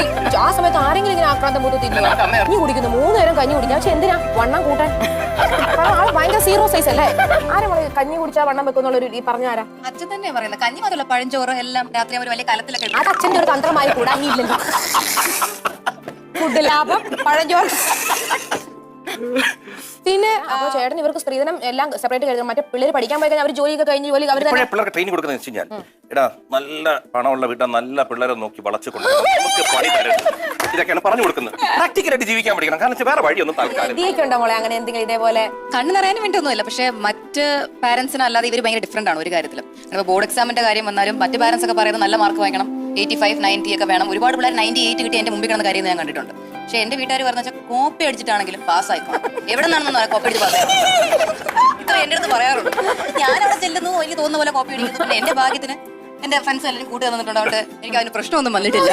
മതി. ആ സമയത്ത് ആരെങ്കിലും ഇങ്ങനെ ആക്രാന്തം പോയിട്ട് തിരിഞ്ഞു കഞ്ഞി കുടിക്കുന്നു 3 നേരം കഞ്ഞി കുടിക്കുക. പക്ഷെ എന്തിനാ വണ്ണം കൂട്ടാൻ? ആള് ഭയങ്കര സീറോ സൈസ് അല്ലേ? ആരാ കഞ്ഞി കുടിച്ചാൽ വണ്ണം വെക്കുന്നുള്ളൊരു ഈ പറഞ്ഞ ആരാ? അച്ഛൻ തന്നെയാ പറയുന്നത്. കഞ്ഞി മാത്രമല്ല പഴഞ്ചോറ് എല്ലാം രാത്രി അവർ വലിയ കലത്തിലൊക്കെ. അത് അച്ഛന്റെ ഒരു തന്ത്രമായി കൂടാനില്ലല്ലോ. ഫുഡ് ലാഭം പഴഞ്ചോറ്. പിന്നെ അപ്പൊ ചേട്ടൻ ഇവർക്ക് സ്ത്രീധനം എല്ലാം സെപ്പറേറ്റ് കഴിക്കണം. മറ്റേ പിള്ളേർ പഠിക്കാൻ പോയി കഴിഞ്ഞാൽ അവർ ജോലിയൊക്കെ കഴിഞ്ഞ് ജോലി അവർ പിള്ളേർക്ക് ട്രെയിനിങ് കൊടുക്കുന്നത് വെച്ച് കഴിഞ്ഞാൽ എടാ നല്ല പണമുള്ള വീട്ടാ നല്ല പിള്ളേരെ നോക്കി വളച്ചു കൊണ്ട് ഇതൊക്കെയാണ് പറഞ്ഞു കൊടുക്കുന്നത്. പ്രാക്ടിക്കലായിട്ട് ജീവിക്കാൻ പഠിക്കണം. കാരണം വേറെ വഴിയൊന്നും താല്പര്യം ഉണ്ടോ മോളെ അങ്ങനെ എന്തെങ്കിലും ഇതേപോലെ? കണ്ണു നിറയാനും വേണ്ടിയൊന്നുമില്ല. പക്ഷെ മറ്റ് പാരന്റ്സിന് അല്ലാതെ ഇവർ ഭയങ്കര ഡിഫറെന്റ് ആണ് ഒരു കാര്യത്തിലും. ബോർഡ് എക്സാമിന്റെ കാര്യം വന്നാലും മറ്റ് പാരന്റ്സ് ഒക്കെ പറയുന്നത് നല്ല മാർക്ക് വാങ്ങണം, 85, 90 ഒക്കെ വേണം. ഒരുപാട് പിള്ളേർ 98 കിട്ടി എന്റെ മുമ്പിൽ കിടന്ന കാര്യം ഞാൻ കണ്ടിട്ടുണ്ട്. പക്ഷെ എന്റെ വീട്ടുകാർ പറഞ്ഞ വെച്ചാൽ കോപ്പി അടിച്ചിട്ടാണെങ്കിലും പാസ്സായിക്കോണം. എവിടെ നിന്നാണെന്ന് കോപ്പി അടിച്ച് പാസ്സായി ഇത്ര എന്റെ അടുത്ത് പറയാറുണ്ട്. ഞാൻ അവിടെ ചെല്ലുന്നു എനിക്ക് തോന്നുന്ന പോലെ കോപ്പി അടിക്കുന്നു. പിന്നെ എന്റെ ഭാഗ്യത്തിന് എന്റെ ഫ്രണ്ട്സ് എല്ലാവരും കൂട്ടി തന്നിട്ടുണ്ട്. എനിക്ക് അതിന് പ്രശ്നമൊന്നും വന്നിട്ടില്ല.